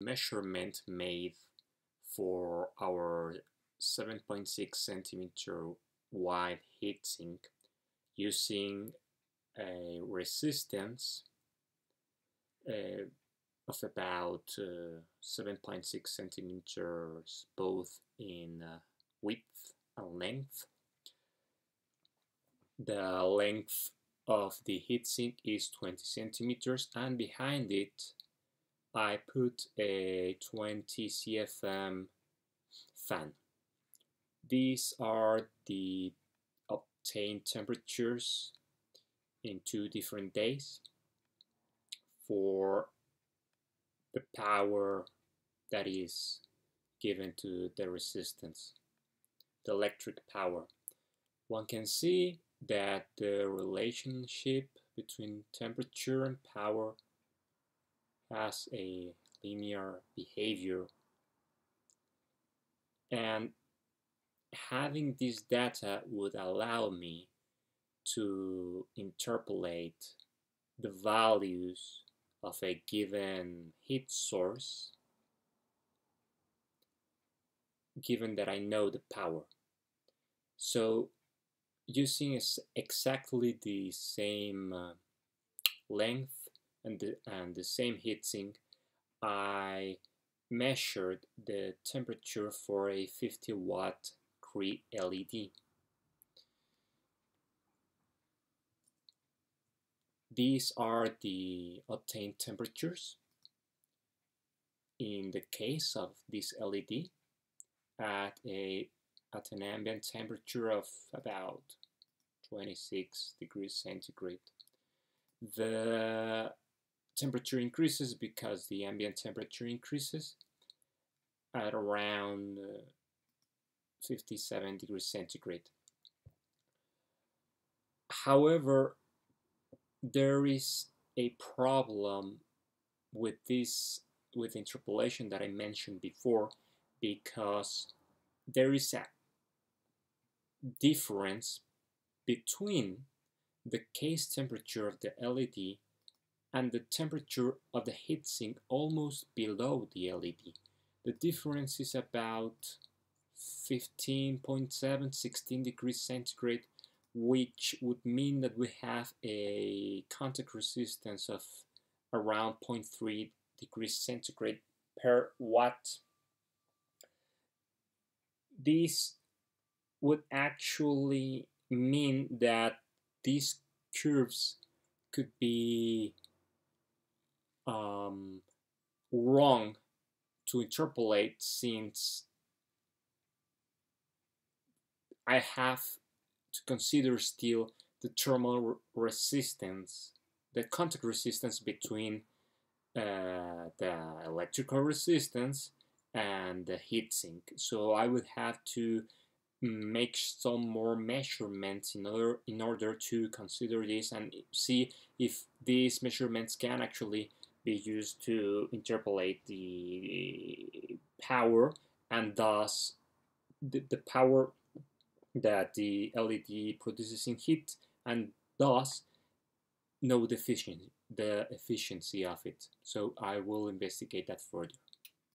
measurement made for our 7.6 centimeter wide heatsink using a resistance of about 7.6 centimeters both in width and length. The length of the heatsink is 20 centimeters, and behind it I put a 20 CFM fan. These are the obtained temperatures in 2 different days for the power that is given to the resistance, the electric power. One can see that the relationship between temperature and power has a linear behavior, and having this data would allow me to interpolate the values of a given heat source, given that I know the power. So using exactly the same length and the same heatsink, I measured the temperature for a 50-watt Cree LED. These are the obtained temperatures in the case of this LED at an ambient temperature of about 26 degrees centigrade. The temperature increases because the ambient temperature increases at around 57 degrees centigrade. However, there is a problem with interpolation that I mentioned before, because there is a difference between the case temperature of the LED and the temperature of the heatsink almost below the LED. The difference is about 15.7, 16 degrees centigrade, which would mean that we have a contact resistance of around 0.3 degrees centigrade per watt. This would actually mean that these curves could be wrong to interpolate, since I have to consider still the thermal resistance, the contact resistance between the electrical resistance and the heatsink. So I would have to make some more measurements in order to consider this and see if these measurements can actually be used to interpolate the power, and thus the power that the LED produces in heat, and thus know the efficiency of it. So I will investigate that further.